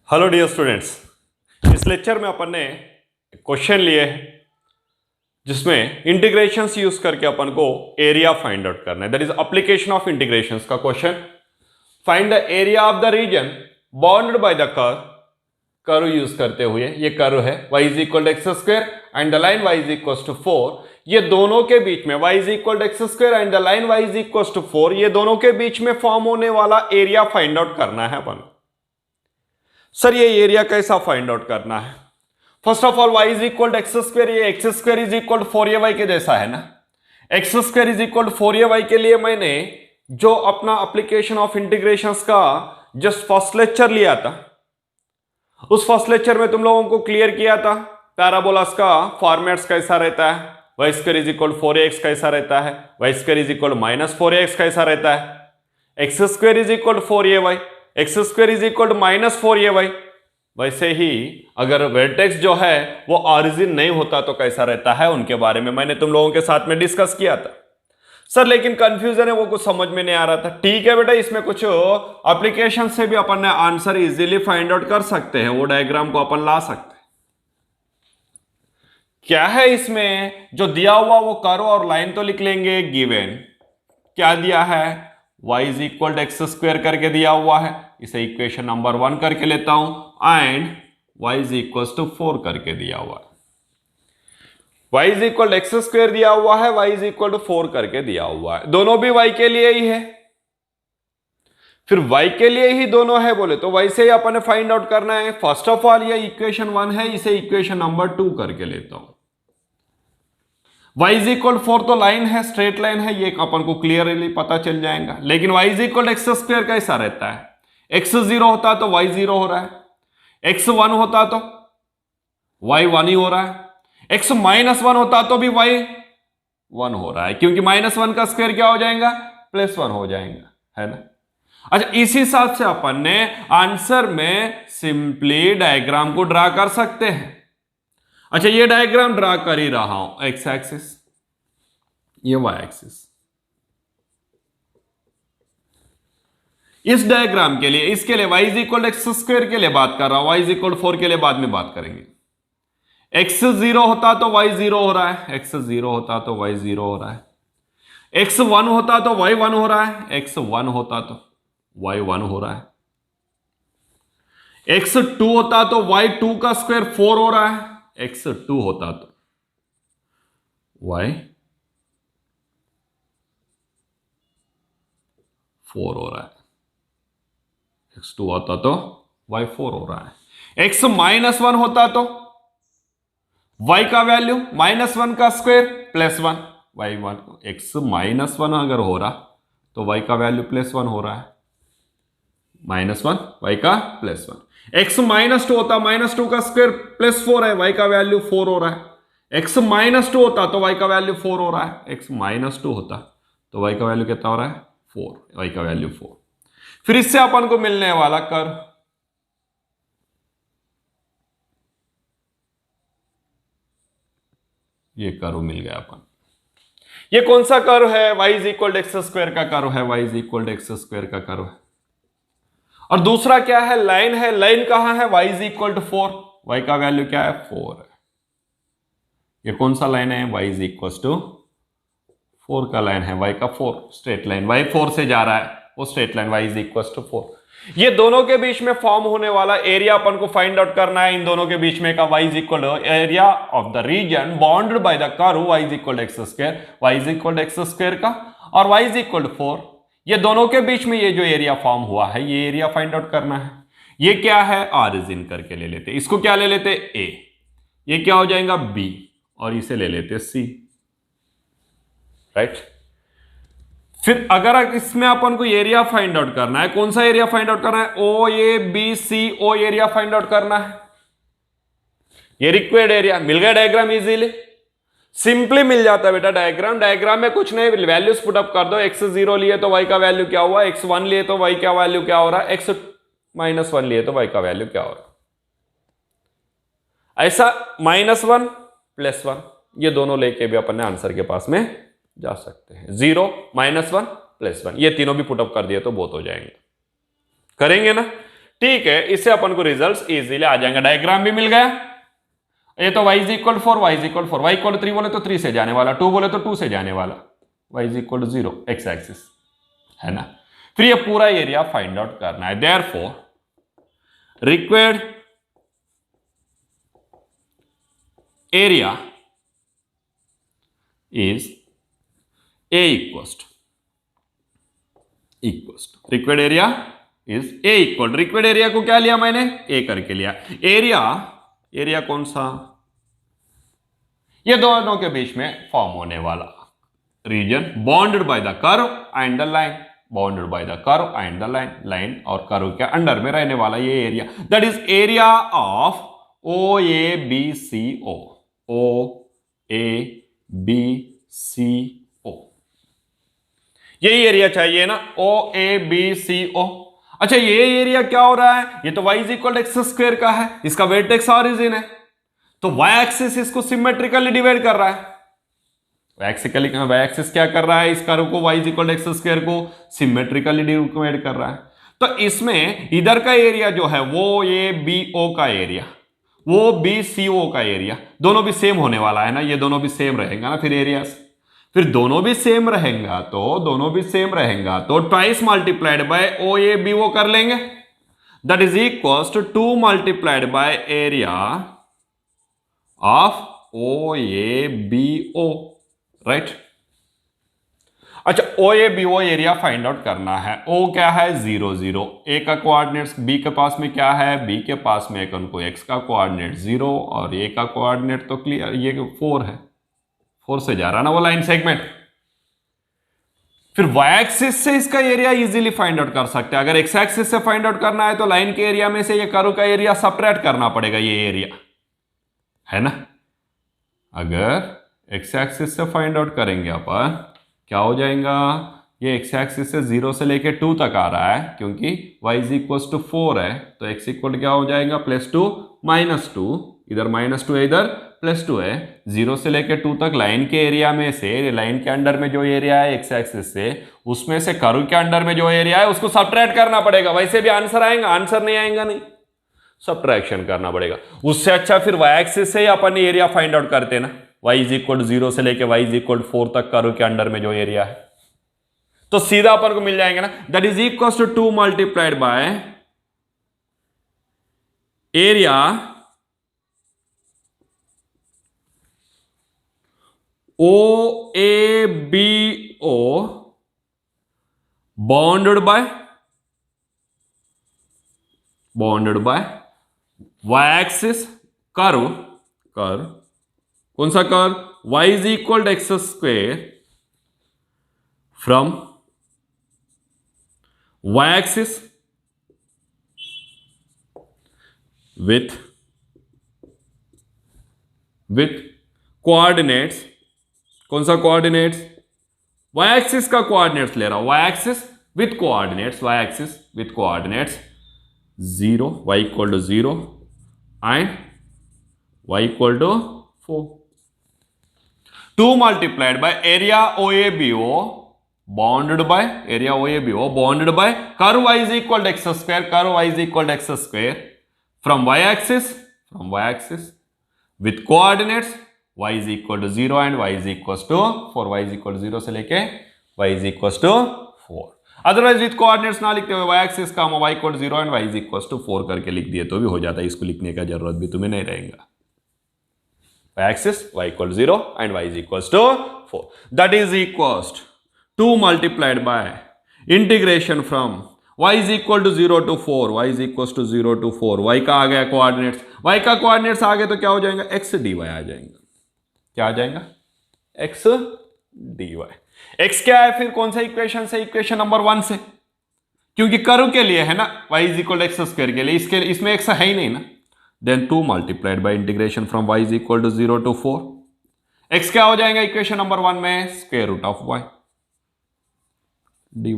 Hello dear students, इस lecture में अपन ने क्वेश्चन लिए हैं जिसमें इंटीग्रेशंस यूज करके अपन को एरिया फाइंड आउट करना है। That is application of integrations का question. Find the area of the region bounded by the curve use करते हुए, ये कर्व है y is equal to x square and the line y is equal to 4। ये दोनों के बीच में y is equal to x square and the line y is equal to 4, ये दोनों के बीच में फॉर्म होने वाला एरिया फाइंड आउट करना है अपन। सर ये एरिया कैसा फाइंड आउट करना है? First of all y is equal to x square, ये x square is equal to 4ay के जैसा है ना। X square is equal to 4ay के लिए मैंने जो अपना एप्लीकेशन ऑफ इंटीग्रेशंस का जस्ट फर्स्ट लेक्चर लिया था, उस फर्स्ट लेक्चर में तुम लोगों को क्लियर किया था पैराबोलास का फॉर्मेट्स कैसा रहता है। Y square is equal 4ax कैसा रहता है, y square is equal minus 4ax कैसा रहता है, x square is equal 4ay, x square is equal minus 4ay। वैसे ही अगर वर्टेक्स जो है वो ऑरिजिन नहीं होता तो कैसा रहता है, उनके बारे में मैंने तुम लोगों के साथ में डिस्कस किया था। सर लेकिन कंफ्यूजन है, वो कुछ समझ में नहीं आ रहा था। ठीक है बेटा, इसमें कुछ एप्लीकेशन से भी अपन ने आंसर इजीली फाइंड आउट कर सकते हैं, वो डायग्राम को अपन ला सकते हैं। क्या है इसमें जो दिया हुआ वो कर्व और लाइन तो लिख लेंगे। गिवन क्या दिया है, y is equal to x square करके दिया हुआ है, इसे इक्वेशन नंबर 1 करके लेता हूं, and y is equal to 4 करके दिया हुआ है। y is equal to x square दिया हुआ है, y इज इक्वल टू 4 करके दिया हुआ है। दोनों भी y के लिए ही है, फिर y के लिए ही दोनों है बोले तो वैसे ही अपन ने फाइंड आउट करना है। फर्स्ट ऑफ ऑल ये इक्वेशन 1 है, इसे इक्वेशन नंबर 2 करके लेता हूं। y इज इक्वल 4 तो लाइन है, स्ट्रेट लाइन है, ये अपन को क्लियरली पता चल जाएगा। लेकिन y is equal x square कैसा रहता है, x 0 होता तो y 0 हो रहा है, x 1 होता तो y 1 ही हो रहा है, x माइनस 1 होता तो भी y 1 हो रहा है, क्योंकि माइनस 1 का स्क्वायर क्या हो जाएगा, प्लस 1 हो जाएगा, है ना। अच्छा, इस हिसाब से अपन ने आंसर में सिंपली डायग्राम को ड्रा कर सकते हैं। अच्छा, ये डायग्राम ड्रा कर ही रहा हूं, एक्स एक्सिस, ये वाई एक्सिस। इस डायग्राम के लिए, इसके लिए y is equal x square के लिए बात कर रहा हूं, y इज इक्वल 4 के लिए बाद में बात करेंगे। x 0 होता तो y 0 हो रहा है, x 0 होता तो y 0 हो रहा है, x 1 होता तो y 1 हो रहा है, x 1 होता तो y 1 हो रहा है, x 2 होता तो y 2 का स्क्वायर 4 हो रहा है, x 2 होता तो y 4 हो रहा है, x 2 होता तो y 4 हो रहा है। x माइनस 1 होता तो y का वैल्यू माइनस 1 का square plus 1, y 1, x minus 1 अगर हो रहा तो y का वैल्यू प्लस 1 हो रहा है, माइनस 1 y का प्लस 1। x माइनस 2 होता, माइनस 2 का स्क्वायर प्लस 4 है, y का वैल्यू 4 हो रहा है। x माइनस 2 होता तो y का वैल्यू 4 हो रहा है, x माइनस 2 होता तो y का वैल्यू कितना हो रहा है, 4, y का वैल्यू 4। फिर इससे अपन को मिलने वाला कर्व, ये कर्व मिल गया अपन। ये कौन सा कर्व है, y is equal x square का कर्व है, y is equal x square का कर्व है। और दूसरा क्या है, लाइन है। लाइन कहां है, y is equal to 4, y का वैल्यू क्या है, 4 है। ये कौन सा लाइन है, y इज इक्वल टू 4 का लाइन है, y का 4 स्ट्रेट लाइन, y 4 से जा रहा है, वो straight line y is equal to 4। ये दोनों के बीच में फॉर्म होने वाला एरिया अपन को फाइंड आउट करना है। इन दोनों के बीच में का y is equal area of the region bounded by the curve y is equal x square, y is equal x square का, और y इज इक्वल 4। ये दोनों के बीच में ये जो एरिया फॉर्म हुआ है, ये एरिया फाइंड आउट करना है। ये क्या है, ऑरिजिन करके ले लेते, इसको क्या ले लेते, a, ये क्या हो जाएगा b, और इसे ले लेते c, राइट। फिर अगर इसमें अपन को एरिया फाइंड आउट करना है, कौन सा एरिया फाइंड आउट करना है, O A B C O area find out करना है। ये रिक्वायर्ड एरिया मिल गया, डायग्राम इजीली सिंपली मिल जाता है बेटा। डायग्राम में कुछ नहीं, वैल्यूज पुट अप कर दो। x 0 लिए तो y का वैल्यू क्या हुआ, x 1 लिए तो y का वैल्यू क्या हो रहा है, x माइनस 1 लिए तो y का वैल्यू क्या हो रहा है। ऐसा माइनस 1 प्लस 1, ये दोनों लेके भी अपन ने आंसर के पास में जा सकते हैं। 0 माइनस 1 प्लस 1, ये तीनों भी पुटअप कर दिए तो बहुत हो जाएंगे, करेंगे ना। ठीक है, इससे अपन को रिजल्ट इजीली आ जाएंगे। डायग्राम भी मिल गया। ये तो y is equal 4, y is equal 4, y equal 3 बोले तो 3 से जाने वाला, 2 बोले तो 2 से जाने वाला, y is equal 0 x axis, है ना। फिर ये पूरा एरिया फाइंड आउट करना है। Therefore required area is a required area is a equal, required area को क्या लिया मैंने, a करके लिया। एरिया कौन सा, ये दोनों के बीच में फॉर्म होने वाला reason bounded by the curve and the line, bounded by the curve and the line, line और कर्व के अंडर में रहने वाला ये area, that is area of OABCO, OABCO, यही एरिया चाहिए ना, OABCO। अच्छा, ये एरिया क्या हो रहा है, ये तो y is equal x square का है, इसका वर्टेक्स ऑरिजिन है, तो y एक्सिस इसको सिमेट्रिकली डिवाइड कर रहा है। y एक्सिस क्या कर रहा है, इस कर्व को y is equal x square को सिमेट्रिकली डिवाइड कर रहा है। तो इसमें इधर का एरिया जो है वो ABO का एरिया, वो BCO का एरिया, दोनों भी सेम होने वाला है ना, ये दोनों भी सेम रहेगा ना फिर एरिया, फिर दोनों भी सेम रहेगा तो ट्वाइस मल्टीप्लाइड बाय OABO कर लेंगे, that is equals to 2 multiplied by area of OABO, right. अच्छा, OABO एरिया फाइंड आउट करना है। O क्या है, 0 0, A का कोऑर्डिनेट्स B के पास में क्या है, B के पास में एक उनको X का कोऑर्डिनेट 0 और A का कोऑर्डिनेट तो क्लियर, ये 4 है, 4 से जा रहा ना वो लाइन सेगमेंट। फिर y एक्सिस से इसका एरिया इजीली फाइंड आउट कर सकते हैं। अगर x एक्सिस से फाइंड आउट करना है तो लाइन के एरिया में से ये कर्व का एरिया सपरेट करना पड़ेगा, ये एरिया है ना। अगर x एक्सिस से फाइंड आउट करेंगे अपन, क्या हो जाएगा, ये x एक्सिस से 0 से लेके 2 तक आ रहा है, क्योंकि y इज इक्वल टू 4 है, तो x इक्वल क्या हो जाएगा, +2 -2, इधर -2 है, इधर +2 है। 0 से लेके 2 तक लाइन के एरिया में से, लाइन के अंडर में जो एरिया है x एक्सिस से, उसमें से कर्व के अंडर में जो एरिया है उसको सब्ट्रैक्ट करना पड़ेगा। वैसे भी आंसर आएगा, आंसर नहीं आएगा नहीं, सब्ट्रैक्शन करना पड़ेगा। उससे अच्छा फिर y एक्सिस से ही अपन एरिया फाइंड आउट करते ना, y इज इक्वल 0 से लेके y इज इक्वल 4 तक कर्व के अंडर में जो एरिया है, तो सीधा अपन को मिल जाएंगे ना, that is equal to 2 multiplied by area OABO bounded by y axis curve, कौन सा curve, y is equal to x square from y axis with coordinates, कौन सा कोऑर्डिनेट्स, y एक्सिस का कोऑर्डिनेट्स ले रहा हूं, y axis with coordinates 0, y equal to 0 and y equal to 4, 2 multiplied by area OABO bounded by curve y is equal to x square, from y axis with coordinates y is equal to 0 and y is equal to 4, y is equal to 0 से लेके y is equal to 4। Otherwise with coordinates ना लिखते हुए y axis का y equal to 0 and y is equal to 4 करके लिख दिए तो भी हो जाता है, इसको लिखने का जरूरत भी तुम्हें नहीं रहेगा। y axis y equal 0 and y is equals to 4, that is equals 2 multiplied by integration from y is equal to 0 to 4, y is equals to 0 to 4, y का आ गया कोऑर्डिनेट्स, y का कोऑर्डिनेट्स आ गए तो क्या हो जाएगा, x dy आ जाएगा, क्या आ जाएगा, x dy। x क्या है फिर, कौन सा इक्वेशन से, इक्वेशन नंबर 1 से, क्योंकि कर्व के लिए है ना, y is equal x square के लिए, इसमें x है ही नहीं ना, then 2 multiplied by integration from y is equal to 0 to 4, x क्या हो जाएगा इक्वेशन नंबर 1 में, square root of y dy,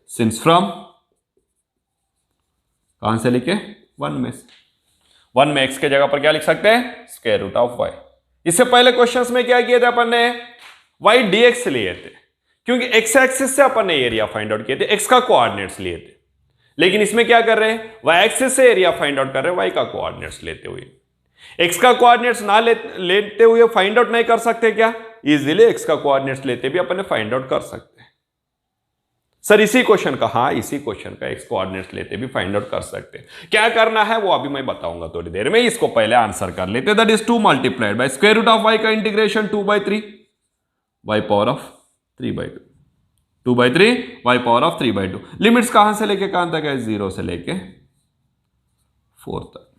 since from कहां से लिखे, 1 में से, 1 में x के जगह पर क्या लिख सकते हैं, स्क्वायर रूट ऑफ y। इससे पहले क्वेश्चंस में क्या किए थे अपन ने, y dx लिए थे, क्योंकि x एक्सिस से अपन ने एरिया फाइंड आउट किए थे, x का कोऑर्डिनेट्स लिए थे, लेकिन इसमें क्या कर रहे हैं, वाई एक्सिस से एरिया फाइंड आउट कर रहे हैं, वाई का कोऑर्डिनेट्स लेते हुए। एक्स का कोऑर्डिनेट्स ना लेते हुए फाइंड आउट नहीं कर सकते क्या? इजीली एक्स का कोऑर्डिनेट्स लेते भी अपन फाइंड आउट कर सकते हैं। सर इसी क्वेश्चन का, हाँ इसी क्वेश्चन का एक्स कोऑर्डिनेट्स लेते भी फाइंड आउट कर सकते हैं। क्या करना है वो अभी मैं बताऊंगा थोड़ी देर में, इसको पहले आंसर कर लेते हैं। That is 2 multiplied by square root of y का integration 2/3 y power of 3/2, 2/3 y power of 3/2। Limits कहां से लेके कहां तक है? 0 से लेके 4 तक,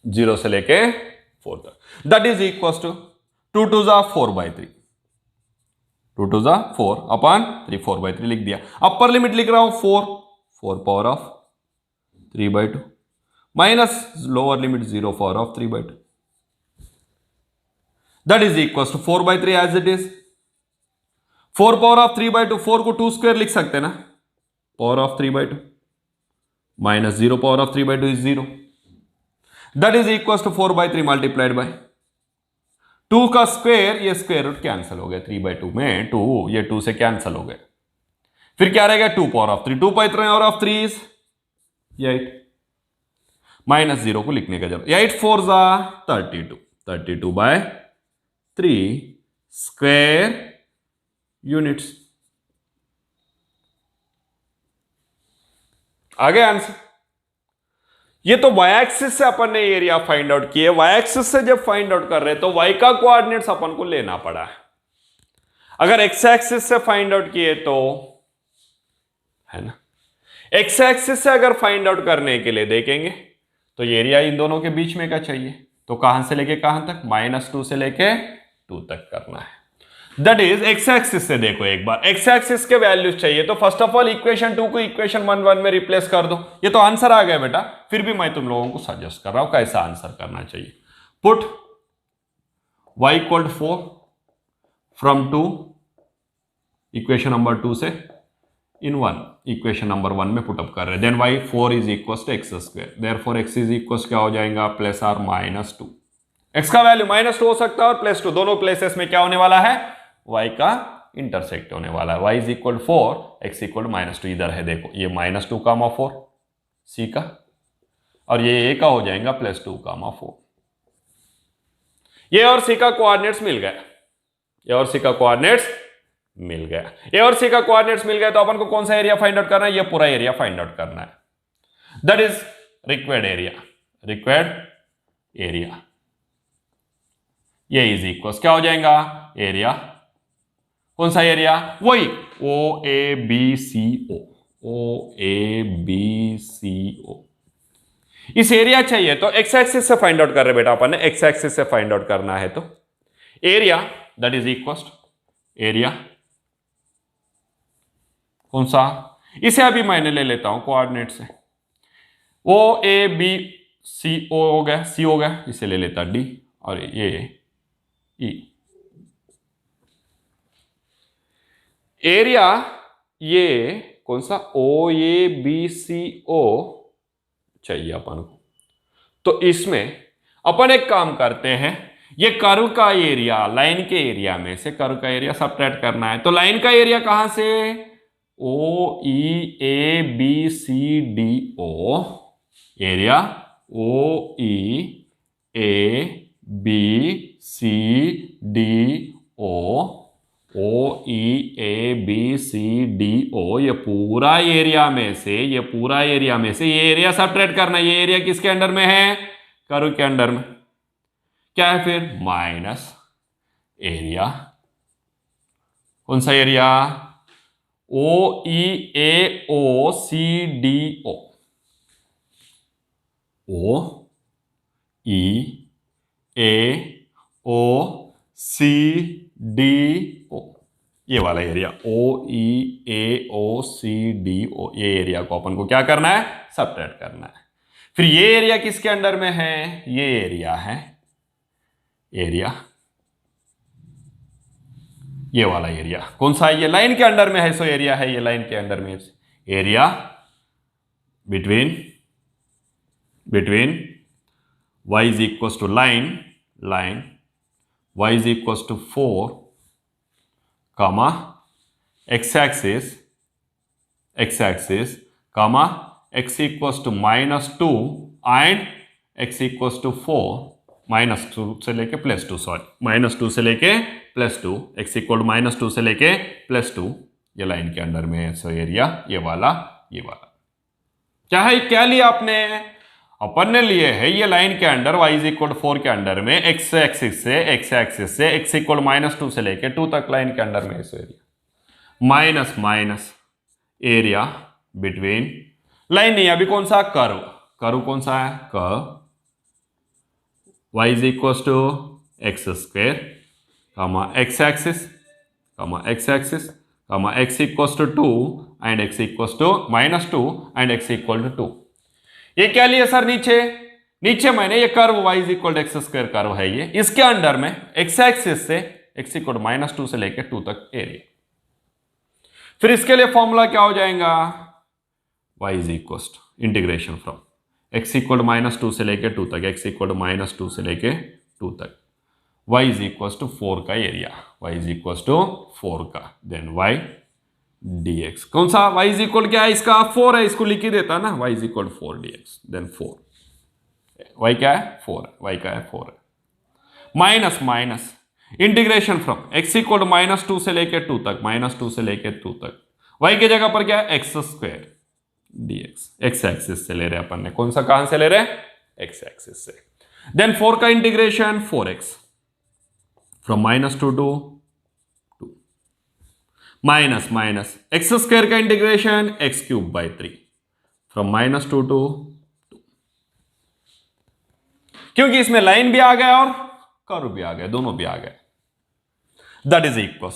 0 से लेके 4 तक। दैट इज इक्वल टू 2 2 जा 4/3, 2 2 जा 4 अपन 3, 4/3 लिख दिया। अपर लिमिट लिख रहा हूं 4 power of 3/2 minus lower limit 0 power of 3/2। That is equal to 4/3 as it is. 4 power of 3/2, 4 को 2 स्क्वायर लिख सकते हैं ना, power of 3/2 minus 0 power of 3/2 is 0। That is equal to 4/3 multiplied by 2 का square, ये स्क्वायर रूट कैंसिल हो गया 3/2 में, 2 ये 2 से कैंसिल हो गए। फिर क्या रहेगा? 2 power of 3, 2 power of 3 is 8 minus 0 को लिखने का जरूरत, 8 4 जा 32, 32/3 स्क्वायर यूनिट्स। आगे आंसर। ये तो वाई एक्सिस से अपन ने एरिया फाइंड आउट किए। वाई एक्सिस से जब फाइंड आउट कर रहे हैं तो वाई का कोऑर्डिनेट्स अपन को लेना पड़ा है। अगर एक्स एक्सिस से फाइंड आउट किए तो, है ना, एक्स एक्सिस से अगर फाइंड आउट करने के लिए देखेंगे तो ये एरिया इन दोनों के बीच में का चाहिए, तो कहां से लेके कहां तक? -2 से लेके 2 तक करना है। दैट इज एक्स एक्सिस से देखो एक बार, एक्स एक्सिस के वैल्यूज चाहिए तो फर्स्ट ऑफ ऑल इक्वेशन 2 को इक्वेशन 1 में रिप्लेस कर दो। ये तो आंसर आ गया बेटा, फिर भी मैं तुम लोगों को सजेस्ट कर रहा हूं कैसा आंसर करना चाहिए। Put y equal 4 from 2 equation number 2 से इन 1 इक्वेशन नंबर 1 में पुटअप कर रहे हैं। Then y 4 is equal to x square, therefore x is equal क्या हो जाएगा? Plus or -2। x का वैल्यू -2 हो सकता है और +2, दोनों प्लेसेस में क्या होने वाला है? y का इंटरसेक्ट होने वाला है। y is equal 4, x equal -2 इधर है, देखो ये -2 कामा 4 c का, और ये a का हो जाएगा +2 कामा 4। ये और c का कोऑर्डिनेट्स मिल गया, ये और c का कोऑर्डिनेट्स मिल गया, ए और सी का कोऑर्डिनेट्स मिल गया, तो अपन को कौन सा एरिया फाइंड आउट करना है? ये पूरा एरिया फाइंड आउट करना है। That is required area, required area. ये इज इक्वल क्या हो जाएगा? एरिया, कौन सा एरिया? वही ओ A B C O, O A B C ओ। इस एरिया चाहिए तो एक्स एक्सिस से फाइंड आउट कर रहे बेटा अपन ने, एक्स एक्सिस से फाइंड आउट करना है तो area that is equal area, कौन सा? इसे अभी मैंने ले लेता हूं कोऑर्डिनेट से, ओ ए बी सी ओ हो गया, सी हो गया, इसे ले लेता डी, और ये ई। एरिया ये कौन सा? ओ ए बी सी ओ चाहिए अपन को, तो इसमें अपन एक काम करते हैं, ये कर्व का एरिया, लाइन के एरिया में से कर्व का एरिया सबट्रैक्ट करना है। तो लाइन का एरिया कहां से? O E A B C D O, area O E A B C D O, O E A B C D O, ये पूरा एरिया में से, ये पूरा एरिया में से ये एरिया सबट्रैक्ट करना है। ये एरिया किसके अंडर में है? कर्व के अंडर में। क्या है फिर? माइनस एरिया, कौन सा एरिया? ओ ई ए ओ सी डी ओ, ओ ई ए ओ सी डी ओ, ये वाला एरिया ओ ई ए ओ सी डी ओ, ये एरिया को अपन को क्या करना है? सबट्रैक्ट करना है। फिर ये एरिया किसके अंडर में है? ये एरिया है, एरिया ये वाला एरिया, कौन सा है? ये लाइन के अंडर में है, सो एरिया है ये लाइन के अंडर में। Area between y is equal to line y is equal to 4 comma x axis comma x equals to -2 and x equals to 4, -2 से लेके +2, सॉरी -2 से लेके +2, x इक्वल टू -2 से लेके +2, ये लाइन के अंदर में है। सो एरिया ये वाला क्या है, क्या लिया आपने, अपन ने लिए है ये लाइन के अंदर y इज इक्वल 4 के अंदर में x एक्सिस से x इक्वल -2 से लेके 2 तक लाइन के अंदर में इस area minus minus area between line नहीं, अभी कौन सा कर्व कौन सा है, curve y is equal to x² x axis x equal to 2 and x equal to -2 and x equal to 2। ये क्या लिया सर, नीचे मैंने ये curve y is equal x² curve है ये, इसके अंडर में x एक्सिस से x इक्वल -2 से लेकर 2 तक एरिया। फिर इसके लिए फॉर्मूला क्या हो जाएगा, y is equal integration from x equal -2 से लेकर 2 तक, x इक्वल -2 से लेकर 2 तक, y इज इक्वल टू 4 का area, y is equal to 4 का, देन y dx कौन सा, y इज इक्वल क्या है इसका 4 है, इसको लिख ही देता ना, y is equal 4 dx, then 4, y क्या है 4 है, y का है 4 है, minus integration from x equal -2 से लेके 2 तक, -2 से लेके 2 तक, y की जगह पर क्या है x² dx, x एक्सिस से ले रहे अपन ने, कौन सा कहां से ले रहे हैं, x एक्सिस से, देन 4 का integration 4x from -2 to 2, minus x² का इंटीग्रेशन x³ 3 फ्रॉम -2 टू 2, क्योंकि इसमें लाइन भी आ गया और कर्व भी आ गया, दोनों भी आ गए, दैट इज इक्वल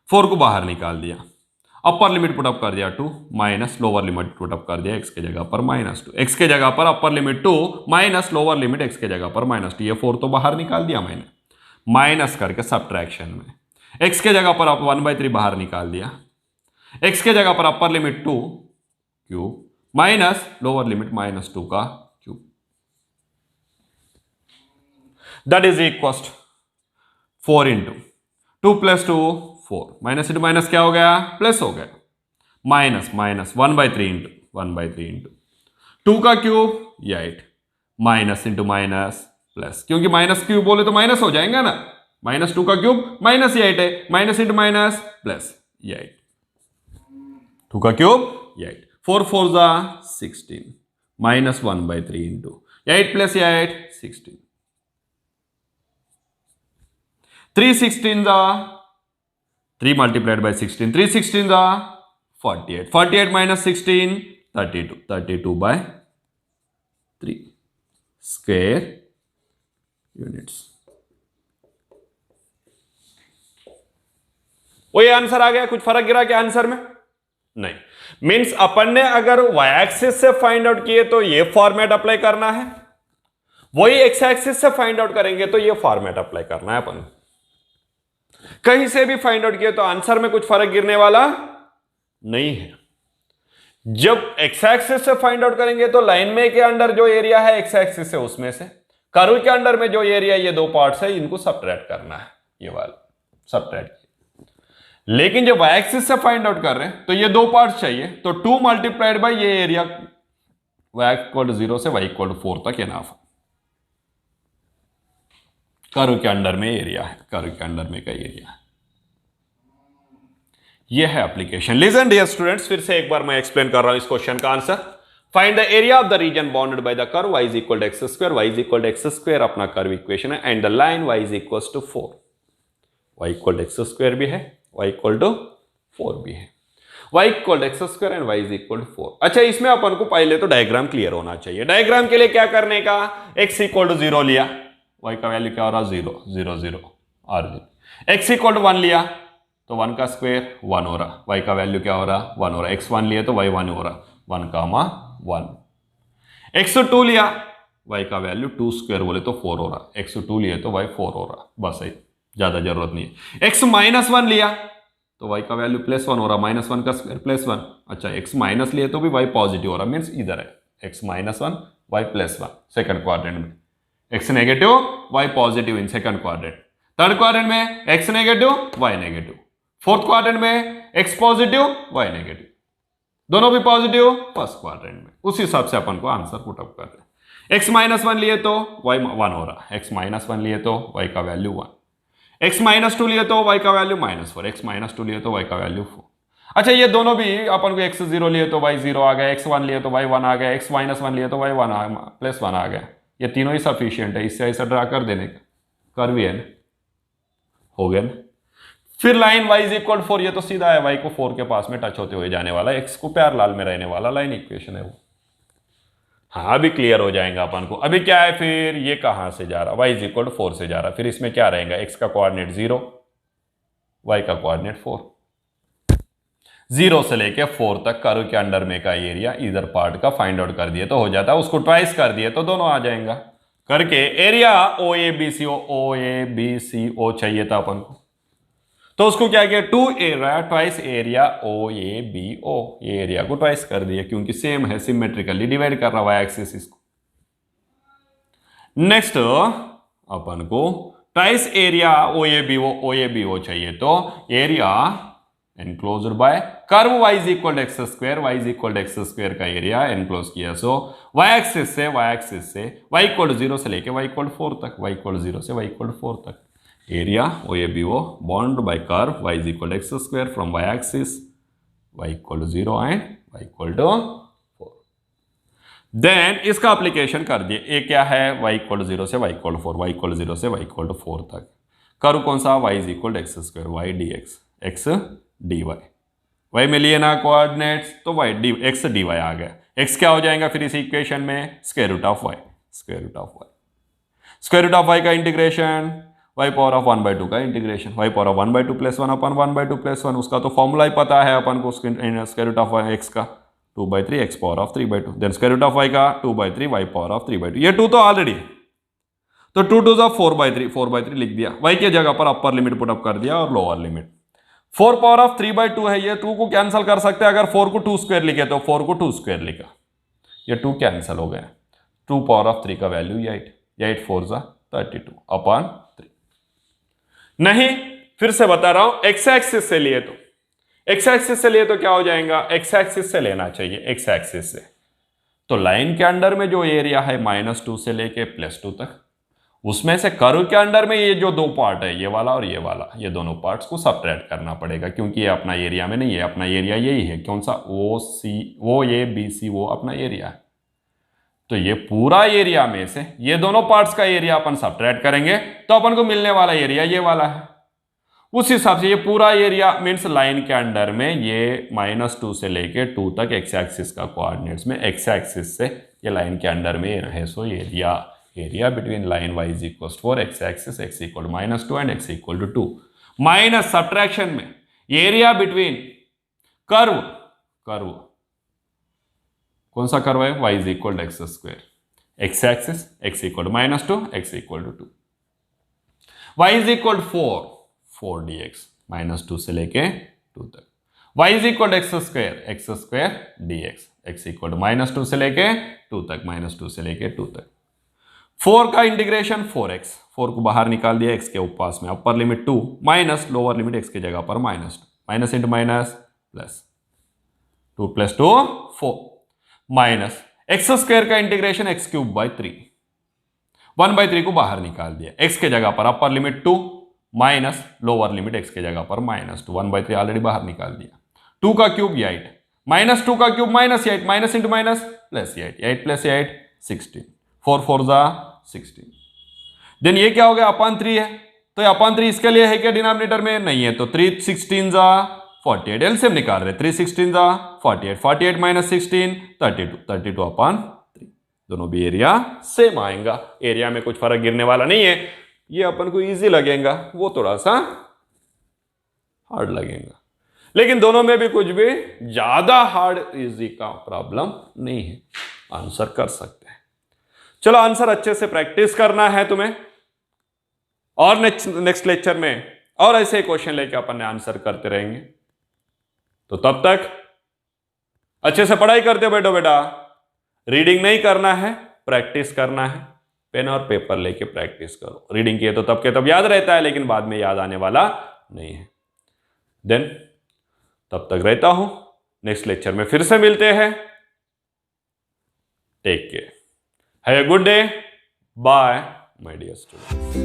4 को बाहर निकाल दिया, अपर लिमिट पुटअप कर दिया 2 माइनस लोअर लिमिट पुटअप कर दिया x के जगह पर -2, x के जगह पर upper limit 2 minus lower limit x के जगह पर -2, ये 4 तो बाहर निकाल दिया मैंने, माइनस करके सब्ट्रैक्शन में x के जगह पर आप 1/3 बाहर निकाल दिया, x के जगह पर upper limit 2 cube minus lower limit -2 का cube, that is equal 4 into 2 + 2 4, minus into minus क्या हो गया, प्लस हो गया, माइनस 1/3 इंटू 2 का cube 8, minus into minus plus, क्योंकि माइनस क्यूब बोले तो माइनस हो जाएंगे ना, -2 का क्यूब -8 है, माइनस इंटू माइनस प्लस 8, 2 का क्यूब 8, 4 4 जा 16, -1/3 इंटू 8 + 8 16, 3 16 जा 3 multiplied by 16, 3 16 जा 48, 48 minus 16 32, 32/3 square units। वो ये आंसर आ गया, कुछ फर्क गिरा क्या आंसर में, नहीं, मींस अपन ने अगर y एक्सिस से फाइंड आउट किए तो ये फॉर्मेट अप्लाई करना है, वही x एक्सिस से फाइंड आउट करेंगे तो ये फॉर्मेट अप्लाई करना है अपन, कहीं से भी फाइंड आउट किया तो आंसर में कुछ फर्क गिरने वाला नहीं है। जब x एक्सिस से फाइंड आउट करेंगे तो लाइन में के अंदर जो एरिया है x एक्सिस से उसमें से, कर्व के अंदर में जो एरिया, ये 2 पार्ट्स है, इनको सबट्रैक्ट करना है, ये वाला सबट्रैक्ट। लेकिन जब y एक्सिस से फाइंड आउट कर रहे हैं तो ये 2 पार्ट्स चाहिए, तो 2 मल्टीप्लाइड बाय ये एरिया y इक्वल 0 से y इक्वल 4 तक इनफ है, कर्व के अंदर में एरिया है, कर्व के अंदर में का एरिया है, यह है एप्लीकेशन। लिसन डियर स्टूडेंट्स, फिर से एक बार मैं एक्सप्लेन कर रहा हूं इस क्वेश्चन का answer. Find the area of the region bounded by the curve y is equal to x², y is equal to x² अपना कर्व इक्वेशन है, and the line y is equal to 4, y equal to x² भी है, y equal to 4 भी है, y equal to x² and y is equal to 4। अच्छा, इसमें अपन को पहले तो डायग्राम क्लियर होना चाहिए। डायग्राम के लिए क्या करने का, x इक्वल टू 0 लिया, y का वैल्यू क्या हो रहा, 0 0 0 ऑरिजिन, x इक्वल टू 1 लिया तो 1 का स्क्वायर 1 हो रहा, y का वैल्यू क्या हो रहा, 1 हो रहा, x1 लिए तो y 1 हो रहा, 1 कामा 1, x2 लिया, y का वैल्यू 2 स्क्वायर बोले तो 4 हो रहा, x2 लिए तो y 4 हो रहा, बस है, ज्यादा जरूरत नहीं है। x -1 लिया तो y का वैल्यू +1 हो रहा, -1 का स्क्वायर +1, अच्छा x माइनस लिए तो भी y पॉजिटिव हो रहा, मीन्स इधर है x -1 y +1 सेकंड क्वाड्रेंट में, x negative y positive in second quadrant, third quadrant में x negative y negative, fourth quadrant में x पॉजिटिव y नेगेटिव, दोनों भी पॉजिटिव फर्स्ट क्वाड्रेंट में, उस हिसाब से अपन को आंसर पुट अप कर रहे हैं। x-1 लिए तो y 1 हो रहा है, x-1 लिए तो y का वैल्यू 1, x-2 लिए तो y का वैल्यू -4, x-2 लिए तो y का वैल्यू 4। अच्छा, ये दोनों भी अपन को x0 लिए तो y 0 आ गया, x1 लिए तो y 1 आ गया, x-1 लिए तो y 1 आ गया। ये तीनों ही सफिशियंट है, इससे ऐसा ड्रा कर देने का, कर भी है ना, हो गया ना। फिर लाइन y इज इक्वल 4, ये तो सीधा है, y को 4 के पास में टच होते हुए जाने वाला, x को पैरेलल में रहने वाला लाइन इक्वेशन है वो। हाँ, अभी क्लियर हो जाएगा अपन को। अभी क्या है, फिर ये कहां से जा रहा, y इज इक्वल 4 से जा रहा, फिर इसमें क्या रहेगा, x का कोऑर्डिनेट 0, y का कोऑर्डिनेट 4। 0 से लेके 4 तक कर्व के अंडर में का एरिया इधर पार्ट का फाइंड आउट कर दिए तो हो जाता है, उसको ट्वाइस कर दिए तो दोनों आ जाएगा। करके एरिया OABCO चाहिए था अपन को, तो उसको क्या किया, 2 एरिया ट्वाइस एरिया OABO, ये एरिया को ट्वाइस कर दिया क्योंकि सेम है, सिमेट्रिकली डिवाइड कर रहा है एक्सिस इसको। नेक्स्ट अपन को ट्वाइस एरिया OABO चाहिए, तो area enclosed bye curve y is equal x square का एरिया एनक्लोज किया। सो y एक्सिस से y इक्वल 0 से लेके y इक्वल 4 तक, y इक्वल 0 से y इक्वल 4 तक area OABO bound by curve y is equal x square from y axis y equal 0 and y equal 4। Then इसका application कर दिए, ये क्या है, y इक्वल 0 से y इक्वल 4, y इक्वल 0 से y इक्वल 4 तक। कर्व कौन सा, y is equal x square y dx x dy, y में लिए ना कोऑर्डिनेट्स तो y डी x dy आ गया। x क्या हो जाएगा फिर इस इक्वेशन में, square root of y, square root of y का इंटीग्रेशन, y पावर ऑफ 1/2 का इंटीग्रेशन, y पावर ऑफ 1/2 + 1 अपन 1/2 + 1, उसका तो फॉर्मूला ही पता है अपन को, स्क्वायर रूट ऑफ x का 2/3 x power of 3/2, then square root of y का 2/3 y पावर ऑफ 3/2, ये 2 तो ऑलरेडी, तो 2 2 जा 4/3 लिख दिया, y की जगह पर अपर लिमिट पुट अप कर दिया और लोअर लिमिट। 4 पावर ऑफ 3/2 है, ये 2 को कैंसिल कर सकते हैं, अगर 4 को 2 स्क्वायर लिखे तो 4 को 2 स्क्वायर लिखा, ये 2 कैंसिल हो गए। 2 पावर ऑफ 3 का वैल्यू 8, 8 4 जा 32 अपॉन 3। नहीं, फिर से बता रहा हूं, एक्स एक्सिस से लिए तो क्या हो जाएगा, एक्स एक्सिस से लेना चाहिए, एक्स एक्सिस से। तो लाइन के अंडर में जो एरिया है -2 से लेके +2 तक, उसमें से कर्व के अंडर में ये जो 2 पार्ट है, ये वाला और ये वाला, ये दोनों पार्ट्स को सबट्रैक्ट करना पड़ेगा क्योंकि ये अपना एरिया में नहीं है, अपना एरिया यही है, कौन सा, OABC वो अपना एरिया है। तो ये पूरा एरिया में से ये दोनों पार्ट्स का एरिया अपन सबट्रैक्ट करेंगे तो अपन को मिलने वाला एरिया ये वाला है। उस हिसाब से ये पूरा एरिया मीन्स लाइन के अंडर में ये -2 से लेके 2 तक एक्स एक्सिस का कोऑर्डिनेट्स में, एक्स एक्सिस से ये लाइन के अंडर में है, so area between line y is equal 4 x axis x equal -2 and x equal to 2, minus subtraction में एरिया बिटवीन कर्व कौन सा कर्व है, y is equal x square, x axis x equal -2 x equal to 2, y is equal 4 dx -2 से लेके 2 तक, y is equal x square dx x equal -2 से लेके 2 तक, -2 से लेके 2 तक। 4 का इंटीग्रेशन 4x, 4 को बाहर निकाल दिया, x के पास में upper limit 2 minus lower limit x की जगह पर -2, minus into minus plus, 2 + 2 4, minus x square का इंटीग्रेशन x³ 3, 1/3 को बाहर निकाल दिया, x के जगह पर upper limit 2 minus lower limit x के जगह पर -2, 1/3 ऑलरेडी बाहर निकाल दिया, 2 का क्यूब 8, -2 का cube -8, minus into minus plus 8 + 8 16, 4 4 जा 16। देन ये क्या हो गया, अपॉन 3 है, तो ये अपॉन 3 इसके लिए है क्या, डिनोमिनेटर में नहीं है, तो 3 16 जा 48, एलसीएम निकाल रहे, 3 16 जा 48, 48 - 16 32 अपॉन 3, दोनों भी एरिया सेम आएगा, एरिया में कुछ फर्क गिरने वाला नहीं है, ये अपन को इजी लगेगा, वो थोड़ा सा हार्ड लगेगा, लेकिन दोनों में भी कुछ भी ज्यादा हार्ड इजी का प्रॉब्लम नहीं है, आंसर कर सकते हैं। चलो आंसर अच्छे से प्रैक्टिस करना है तुम्हें, और नेक्स्ट लेक्चर में और ऐसे क्वेश्चन लेके अपन आंसर करते रहेंगे, तो तब तक अच्छे से पढ़ाई करते बैठो बेटा, रीडिंग नहीं करना है, प्रैक्टिस करना है, पेन और पेपर लेके प्रैक्टिस करो, रीडिंग किए तो तब के तब याद रहता है, लेकिन बाद में याद आने वाला नहीं है। देन तब तक रहता हूं, नेक्स्ट लेक्चर में फिर से मिलते हैं। Take care, have a good day, bye my dear students.